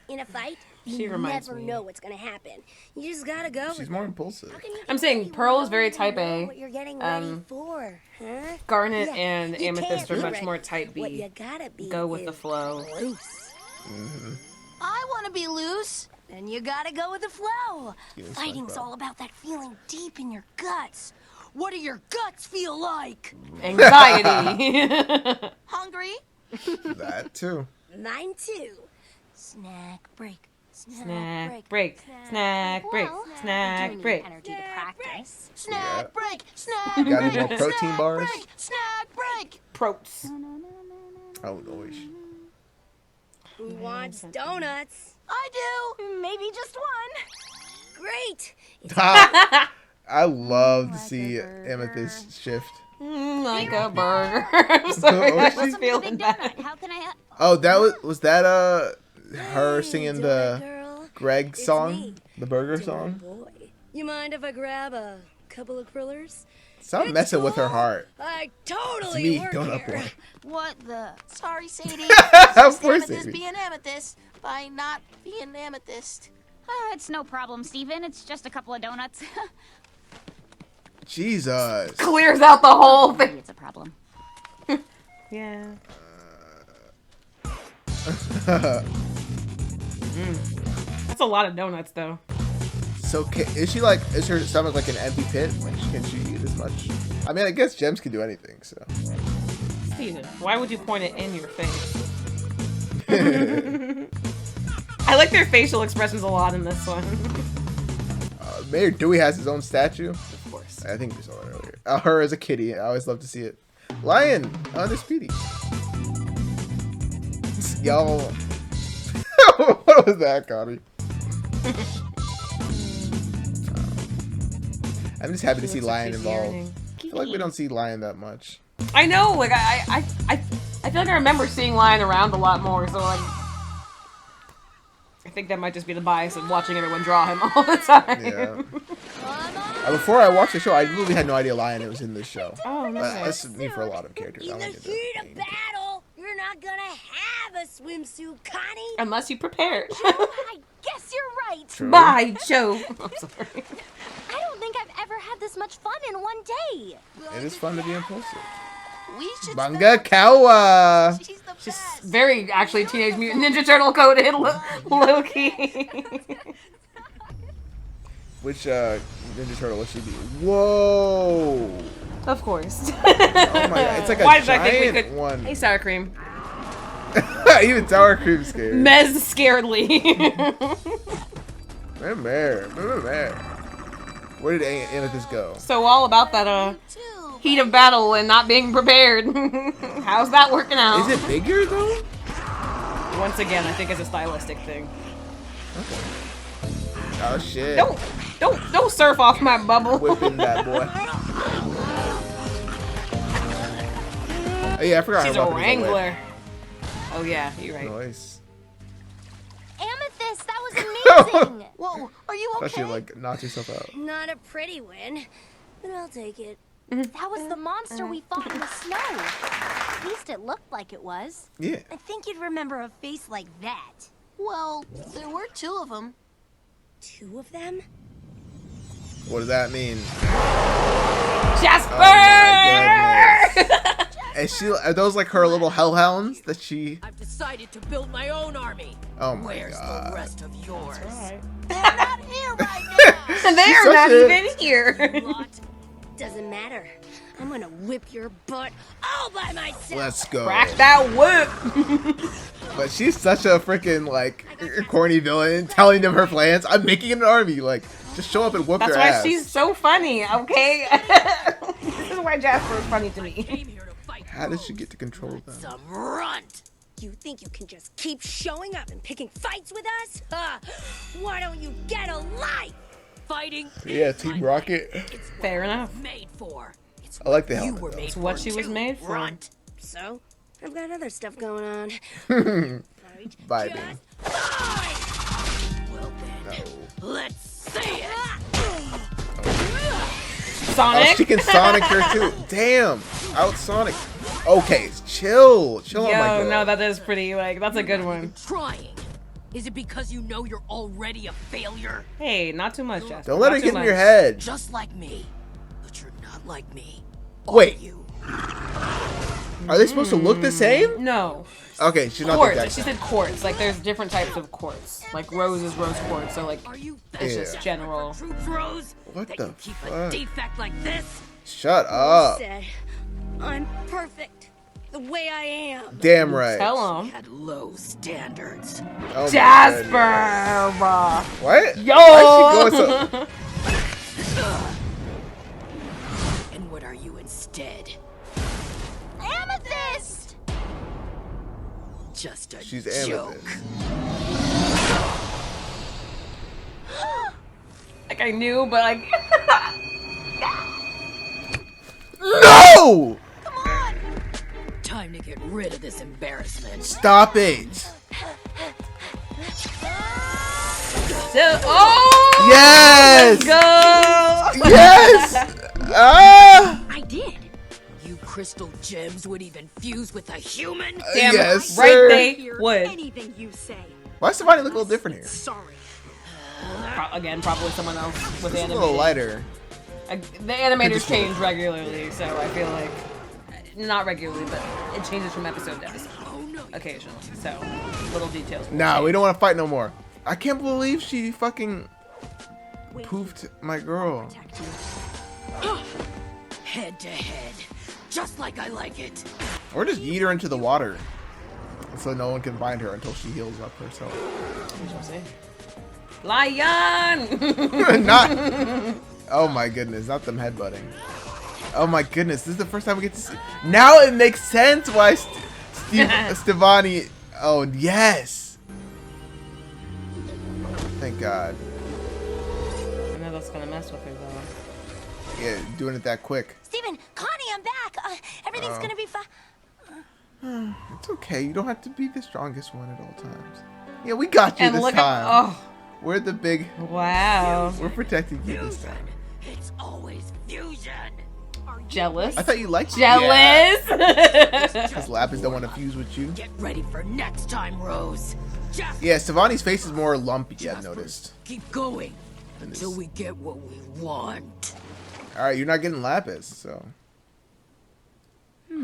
In a fight, She you reminds never me. know what's gonna happen. You just gotta go. She's with more it. impulsive. How can you I'm get saying ready Pearl when is very you type know A. What you're getting ready Um, for, huh? Garnet Yeah, and you Amethyst can't are be much ready. more type What B. you gotta be Go with the is flow. loose. I want to be loose. Then you gotta go with the flow. Give me Fighting's SpongeBob. all about that feeling deep in your guts. What do your guts feel like? Anxiety. Hungry? That too. Mine too. Snack break. Snack break. Snack break. Well, I Snack do need break. energy to practice. Snack Yeah. break. Snack You got any break. more protein snack bars? Break, snack break. Protes. Oh gosh. Who wants donuts? I do. Maybe just one. Great. I love to see Amethyst shift. Like a burger. I'm sorry. Oh, I she- was feeling that. How can I? Oh, that was that her Hey, singing donut the girl. Greg It's song, me, the burger Donut song? boy. You mind if I grab a couple of krillers? Stop It's messing with her cool. heart. I It's totally me, work Donut here. Boy. What the? Sorry, Sadie. Of course, Amethyst Sadie. being amethyst by not being amethyst. It's no problem, Steven. It's just a couple of donuts. Jesus. Clears out the whole thing. It's a problem. Yeah. That's a lot of donuts, though. So is she like? Is her stomach like an empty pit? Like, can she eat as much? I mean, I guess gems can do anything. So. Steven, why would you point it in your face? I like their facial expressions a lot in this one. Mayor Dewey has his own statue. Of course. I think we saw that earlier. Her as a kitty. I always love to see it. Lion under Speedy. Y'all. What was that, Connie? I'm just happy to see Looks Lion like she's involved. yearning. I feel like we don't see Lion that much. I know, like I feel like I remember seeing Lion around a lot more, so like I think that might just be the bias of watching everyone draw him all the time. Yeah. Before I watched the show, I literally had no idea Lion was in this show. Oh, But nice. that's me for a lot of characters. I In the don't get heat that. of battle, you're not gonna have a swimsuit, Connie. Unless you prepare. I guess you're right. True. Bye, Joe. I'm sorry. I don't think I've ever had this much fun in one day. It is fun to be impulsive. We should Manga Kawa! She's the Just best. very actually Teenage Mutant Ninja Turtle coded, low key. Which Ninja Turtle would she be? Whoa! Of course. Oh my god, it's like a Why did I think we giant could? one. Hey, sour cream. Even sour cream scared. Mez scaredly. Where did Amethyst go? So all about that heat of battle and not being prepared. How's that working out? Is it bigger though? Once again, I think it's a stylistic thing. Okay. Oh shit. Don't surf off my bubble. Whipping that boy. Oh yeah, I forgot. She's her a weapon is wrangler. Oh yeah, you're right. Nice. Amethyst, that was amazing. Whoa, are you okay? Especially like knocked yourself out. Not a pretty win, but I'll take it. That was the monster we fought in the snow. At least it looked like it was. Yeah. I think you'd remember a face like that. Well, there were two of them. 2 of them? What does that mean? Jasper! Oh my goodness. And are those like her little hellhounds that she? I've decided to build my own army. Oh my Where's god. the rest of yours? They're not here right now. They're such not a- even here. Doesn't matter. I'm gonna whip your butt all by myself. Let's go. Crack that whip. But she's such a freaking like corny villain, telling them her plans. I'm making an army. Like, just show up and whoop That's their why ass. she's so funny, okay? This is why Jasper is funny to me. Came here to fight. How did she get to control them? Some runt. You think you can just keep showing up and picking fights with us? Why don't you get a life? Fighting. Yeah, Team Rocket. It's what Fair I was enough. Made for. It's I like the what you helmet, were though. made It's for what she was too, made for. Runt. So, I've got other stuff going on. Vibing. Well then, let's see it. Sonic. Oh, she can Sonic her too. Damn. Out Sonic. Okay, chill. Chill on my Yo, girl. no, that is pretty, like, that's a good one. Trying. Is it because you know you're already a failure? Hey, not too much, Jasper. Don't let Not her too get in much. your head. Just like me. But you're not like me. Wait. You. Are they supposed to look the same? No. Okay, she's not the Quartz. exact She same. said quartz. Like, there's different types of quartz. Like, rose is rose quartz, so, like, Are you it's Yeah. just general. troops, Rose? What that the you keep a fuck? defect like this? Shut up. Said, I'm perfect the way I am. Damn right. Tell him. Had low standards. Oh my Jasper! goodness. What? Yo! Why is she going so... And what are you instead? Amethyst! Just a She's joke. Amethyst. Like, I knew, but, like... No! Time to get rid of this embarrassment. Stop it. Oh! Yes! Let's go! Yes! Ah! I did. You crystal gems would even fuse with a human? Damn, Yes, right sir. they would. Anything you say. Why does Stevonnie look a little different here? Sorry. Again, probably someone else with It's a the little animators. lighter. The animators just- change regularly, so I feel like not regularly, but it changes from episode to episode, occasionally. So little details. will Nah, we change. don't want to fight no more. I can't believe she fucking poofed my girl. Head to head. Just like I like it. Or just yeet her into the water, so no one can find her until she heals up herself. Lion! Not. Oh my goodness, not them headbutting. Oh my goodness, this is the first time we get to see. Now it makes sense why Stevonnie. Oh yes. Thank God. I know that's gonna mess with her though. Yeah, doing it that quick. Steven, Connie, I'm back. Everything's gonna be fine. It's okay. You don't have to be the strongest one at all times. Yeah, we got you And this look time. at We're the big. wow. We're protecting you this time. It's always fusion. Jealous. I thought you liked jealous. Because Lapis don't want to fuse with you. Get ready for next time, Rose. Just Yeah, Stevonnie's face is more lumpy. I've noticed. keep going until we get what we want. All right, you're not getting Lapis, so.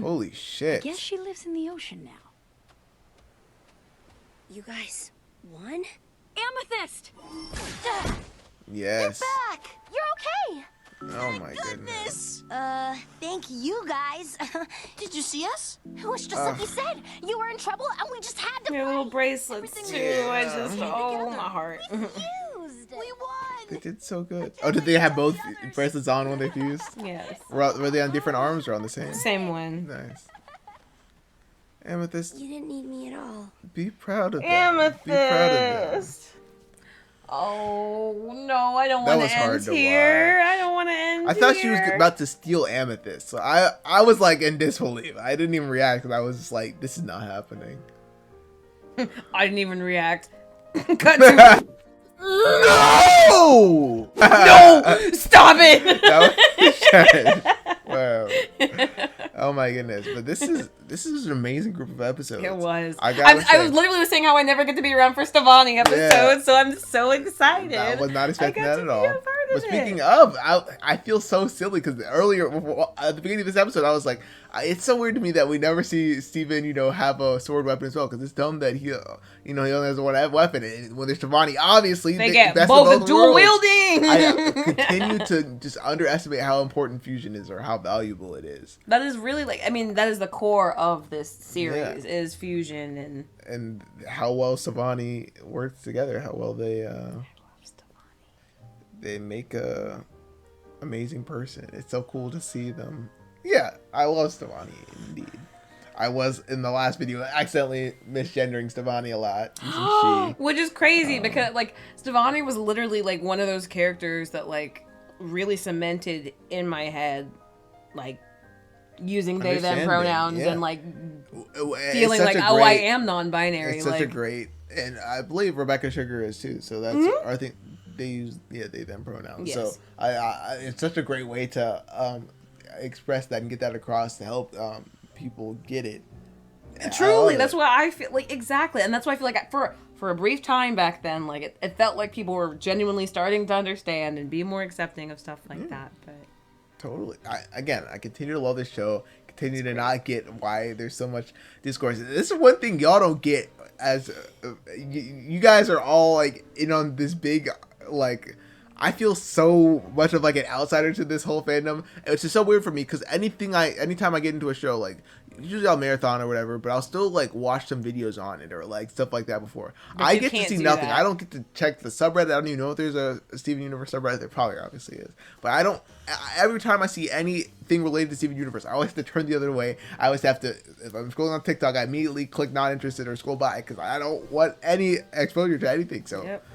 Holy shit. Guess she lives in the ocean now. You guys won? Amethyst! Yes. Back! You're okay! Oh my goodness. Thank you guys. Did you see us? It was just like you said. You were in trouble and we just had to Your little bracelets too. I just my heart. We won! They did so good. Oh, did they have both bracelets on when they fused? Yes. Were they on different arms or on the same? Same one. Nice. Amethyst, You didn't need me at all. be proud of them. Amethyst. Be proud of them. Oh no, I don't That want was to hard end to here. watch. I don't want to end. I thought she was here. about to steal Amethyst. So I was like in disbelief. I didn't even react because I was just like, this is not happening. I didn't even react. Cut to No! no! Stop it! That was wow. Oh my goodness! But this is an amazing group of episodes. It was. I was literally saying how I never get to be around for Stevonnie episodes, so I'm so excited. I was not expecting that at all. Be a part But of speaking it. of, I feel so silly because earlier at the beginning of this episode, I was like, it's so weird to me that we never see Steven, have a sword weapon as well because it's dumb that he only has one weapon. And when there's Stevonnie, obviously they get best both of the dual worlds. wielding. I continue to just underestimate how important fusion is or how valuable it is. That is really that is the core of this series is fusion and how well Stevonnie works together, how well they make a amazing person. It's so cool to see them. Yeah, I love Stevonnie indeed. I was in the last video accidentally misgendering Stevonnie a lot. Using she. Which is crazy because Stevonnie was literally one of those characters that really cemented in my head using they them pronouns and feeling I am non-binary. It's such a great, and I believe Rebecca Sugar is too. So that's I think they use they them pronouns. Yes. So I it's such a great way to express that and get that across to help people get it. Truly, that's what I feel exactly, and that's why I feel for a brief time back then, it felt like people were genuinely starting to understand and be more accepting of stuff like that. But totally, I continue to love this show. Continue to not get why there's so much discourse. This is one thing y'all don't get as you guys are all in on this big I feel so much of an outsider to this whole fandom. It's just so weird for me because anytime I get into a show, usually I'll marathon or whatever, but I'll still watch some videos on it or stuff like that before. But I you get to can't see do nothing. that. I don't get to check the subreddit. I don't even know if there's a Steven Universe subreddit. There probably obviously is, but I don't. Every time I see anything related to Steven Universe, I always have to turn the other way. I always have to, if I'm scrolling on TikTok, I immediately click not interested or scroll by because I don't want any exposure to anything. So. Yep.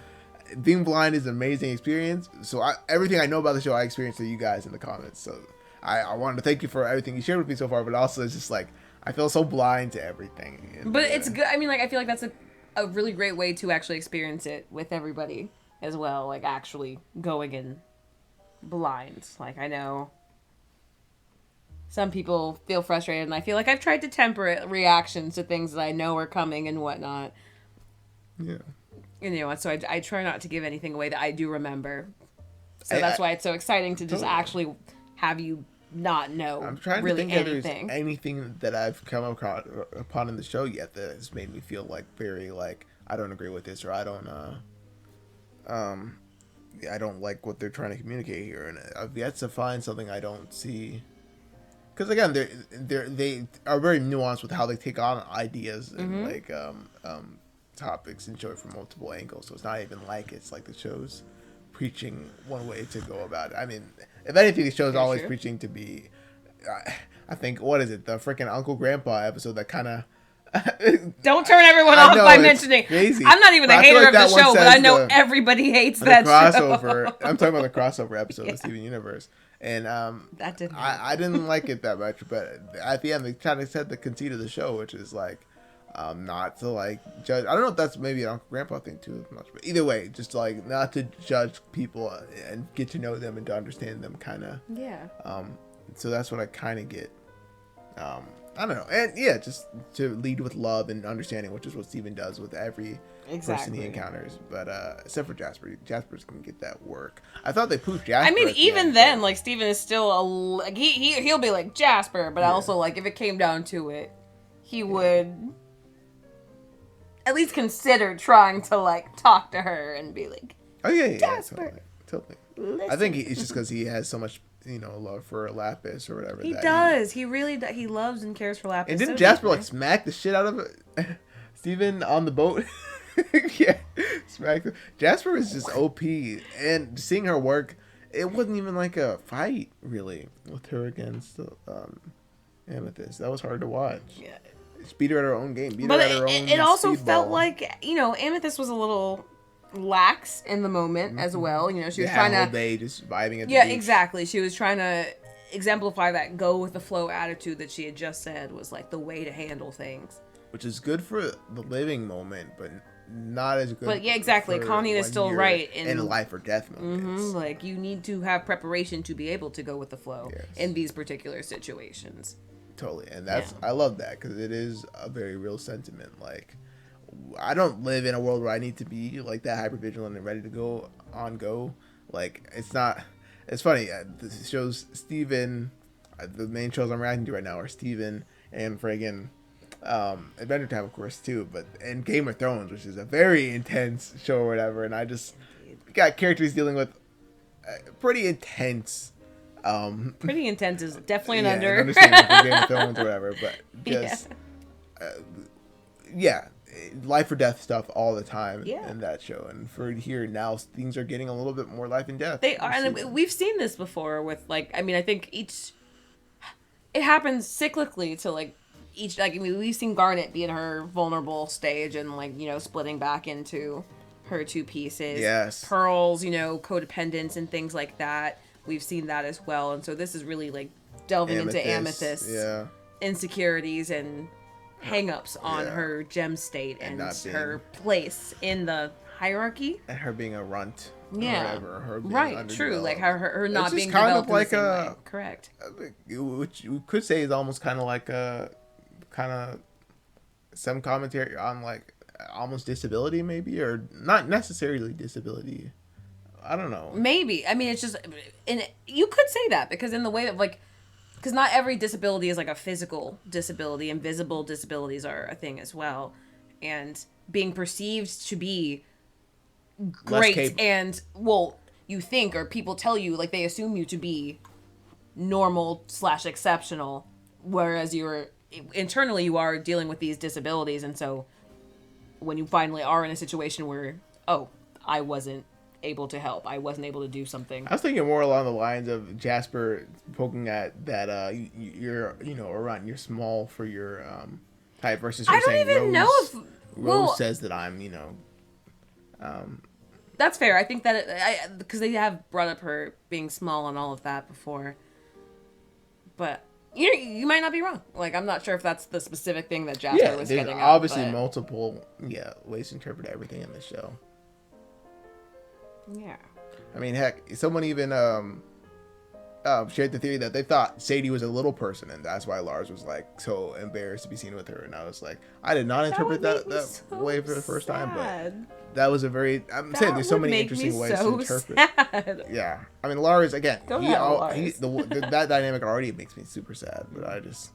Being blind is an amazing experience. So everything I know about the show, I experienced to you guys in the comments. So I wanted to thank you for everything you shared with me so far. But also, it's just I feel so blind to everything. But it's good. I mean, I feel that's a really great way to actually experience it with everybody as well. Actually going in blind. I know some people feel frustrated, and I feel I've tried to temper reactions to things that I know are coming and whatnot. Yeah. And so I try not to give anything away that I do remember. So that's why it's so exciting to just actually have you not know I'm trying really to think anything. if there's anything that I've come upon in the show yet that has made me feel very I don't agree with this or I don't I don't like what they're trying to communicate here, and I've yet to find something I don't see. Because again, they are very nuanced with how they take on ideas and topics and show it from multiple angles. So it's not even it's the show's preaching one way to go about it. I mean, if anything, the show's always preaching to be. I think what is it? The freaking Uncle Grandpa episode that kind of. Don't turn everyone off by mentioning. Crazy. I'm not even a hater of the show, but I know everybody hates that crossover. show. I'm talking about the crossover episode of Steven Universe. And that didn't. I didn't like it that much, but at the end they kind of said the conceit of the show, which is like not to like judge. I don't know if that's maybe an Uncle Grandpa thing too much, but either way, just like not to judge people and get to know them and to understand them, kind of. Yeah. So that's what I kind of get. I don't know, and yeah, just to lead with love and understanding, which is what Steven does with every person he encounters. But except for Jasper's can get that work. I thought they poofed Jasper. I mean, even then, like Steven is still like he'll be like Jasper, but also like if it came down to it, he would at least consider trying to like talk to her and be like, oh yeah, Jasper, totally. I think it's just because he has so much, love for Lapis or whatever. He does. He really does. He loves and cares for Lapis. And didn't Jasper like smack the shit out of Steven on the boat? Yeah, smack. Jasper is just OP, and seeing her work, it wasn't even like a fight really with her against Amethyst. That was hard to watch. Yeah, she beat her at her own game. It also felt like Amethyst was a little lax in the moment as well. She was trying to day just vibing at the beach. Exactly. She was trying to exemplify that go with the flow attitude that she had just said was like the way to handle things, which is good for the living moment, but not as good. But yeah, exactly. Connie is still right in life or death moments. Like you need to have preparation to be able to go with the flow in these particular situations. Totally, and that's I love that because it is a very real sentiment. Like, I don't live in a world where I need to be like that hyper vigilant and ready to go. Like, it's not. It's funny. This shows Steven. The main shows I'm reacting to right now are Steven and friggin' Adventure Time, of course, too. But and Game of Thrones, which is a very intense show or whatever. And I just got characters dealing with pretty intense. Pretty intense is definitely an under. Understanding for Game of Thrones or whatever, but just life or death stuff all the time in that show. And for here now, things are getting a little bit more life and death. They are, and we've seen this before with like, I mean, I think it happens cyclically to like each, like, I mean, we've seen Garnet be in her vulnerable stage and like, splitting back into her two pieces. Yes. Pearl's, codependence and things like that. We've seen that as well. And so this is really like delving into Amethyst's insecurities and hang-ups on her gem state and her place in the hierarchy. And her being a runt. Yeah. Or whatever, her being right, true. Like her not being kind developed of like in the same way. Correct. Which you could say is almost kind of like some commentary on like almost disability maybe, or not necessarily disability. I don't know. Maybe. I mean, it's just, and you could say that because in the way that like, because not every disability is like a physical disability. Invisible disabilities are a thing as well, and being perceived to be great and you think, or people tell you, like they assume you to be normal / exceptional, whereas internally you are dealing with these disabilities, and so when you finally are in a situation where I wasn't able to help, I wasn't able to do something. I was thinking more along the lines of Jasper poking at that you're around, you're small for your type versus I don't even know if Rose says that I'm that's fair. I think that because they have brought up her being small and all of that before, but you might not be wrong. Like, I'm not sure if that's the specific thing that Jasper was getting at. Obviously multiple ways to interpret everything in the show. Yeah. I mean, heck, someone even shared the theory that they thought Sadie was a little person, and that's why Lars was like so embarrassed to be seen with her. And I was like, I did not interpret that way for the first time, but that was a very. I'm saying there's so many interesting ways to interpret. Sad. Yeah, I mean, Lars again. That dynamic already makes me super sad, but I just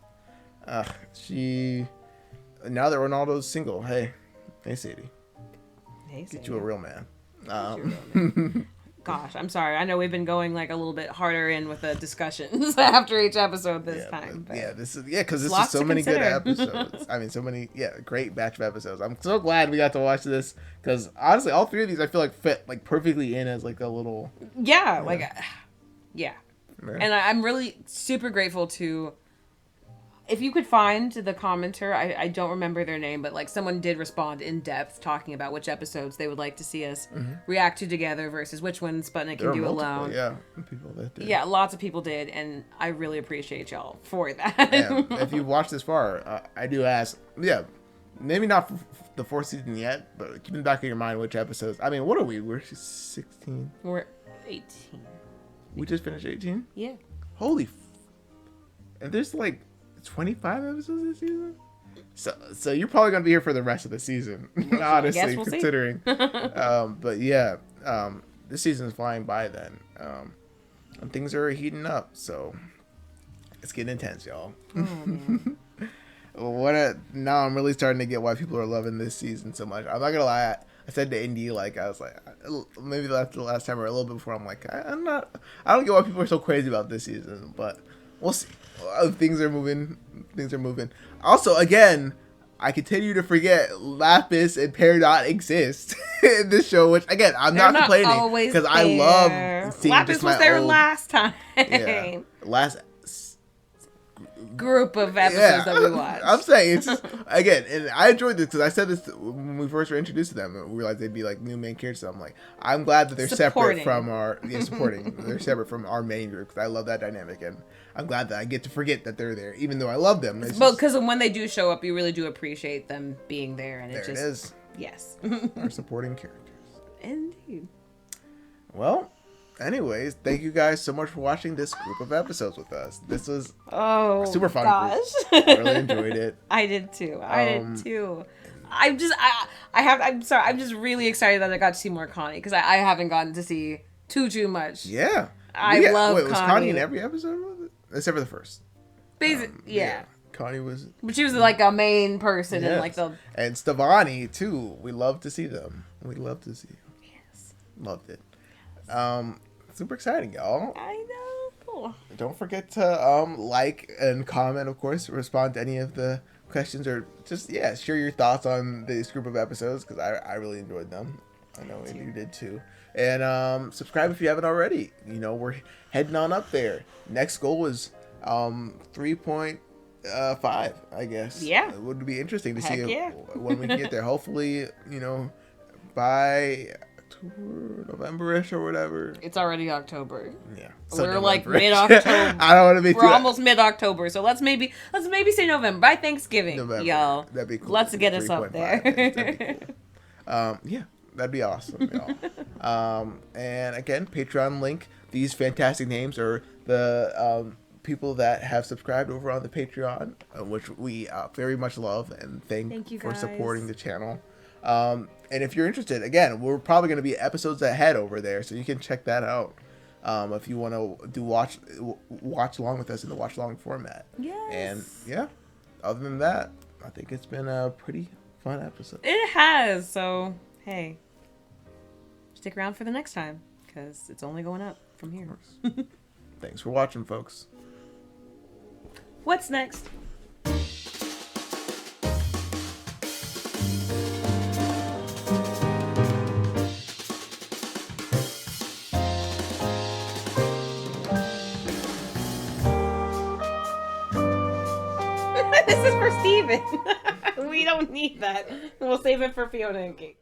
now that Ronaldo's single, hey Sadie, get you a real man. Gosh, I'm sorry. I know we've been going like a little bit harder in with the discussions after each episode this time. But this is because this is so many good episodes. I mean, so many great batch of episodes. I'm so glad we got to watch this because honestly, all three of these I feel like fit like perfectly in as like a little And I'm really super grateful to if you could find the commenter, I don't remember their name, but like someone did respond in depth talking about which episodes they would like to see us react to together versus which ones Sputnik can do alone. Yeah, people that did. Yeah, lots of people did, and I really appreciate y'all for that. Yeah, if you've watched this far, I do ask, maybe not the 4th season yet, but keep in the back of your mind which episodes. I mean, what are we? We're 16. We're 18. We just finished 18? Yeah. Holy and there's like 25 episodes this season? So you're probably going to be here for the rest of the season, honestly, we'll considering. But yeah, this season's flying by then. And things are heating up, so it's getting intense, y'all. Oh, now I'm really starting to get why people are loving this season so much. I'm not going to lie. I said to Indy, like, I was like, maybe the last time or a little bit before, I'm like, I don't get why people are so crazy about this season, but we'll see. Things are moving. Also, again, I continue to forget Lapis and Peridot exist in this show, which, again, I'm not complaining because I love seeing Lapis was there last time. Yeah, last group of episodes that we watched. I'm saying, it's just, again, and I enjoyed this because I said this when we first were introduced to them. And we realized they'd be like new main characters. So I'm like, I'm glad that they're separate from our supporting. They're separate from our main group because I love that dynamic, and I'm glad that I get to forget that they're there, even though I love them. But because when they do show up, you really do appreciate them being there, and it is. Yes, our supporting characters. Indeed. Well. Anyways, thank you guys so much for watching this group of episodes with us. This was super fun. Gosh. I really enjoyed it. I did too. I'm sorry. I'm just really excited that I got to see more Connie because I haven't gotten to see too much. Yeah. I love Connie. Was Connie in every episode? Except for the first. Yeah. Connie was. But she was like a main person in like the. And Stevonnie too. We love to see them. We love to see them. Yes. Loved it. Super exciting, y'all. I know. Don't forget to like and comment, of course, respond to any of the questions, or just share your thoughts on this group of episodes because I really enjoyed them. I know you did too. And subscribe if you haven't already. You know, we're heading on up there. Next goal is 3.5, I guess. Yeah. It would be interesting to see yeah. when we can get there. Hopefully, by November-ish or whatever. It's already October. Yeah. So we're like mid-October. I don't want to be We're almost mid-October, so let's maybe say November. By Thanksgiving, y'all. That'd be cool. Let's get us up there. Yeah, that'd be awesome, y'all. And again, Patreon link. These fantastic names are the people that have subscribed over on the Patreon, which we very much love and thank you for supporting the channel. And if you're interested, again, we're probably going to be episodes ahead over there, so you can check that out if you want to watch along with us in the watch along format. Yes. And yeah, other than that, I think it's been a pretty fun episode. It has. So hey, stick around for the next time because it's only going up from here. Thanks for watching, folks. What's next? This is for Steven. We don't need that. We'll save it for Fiona and Kate.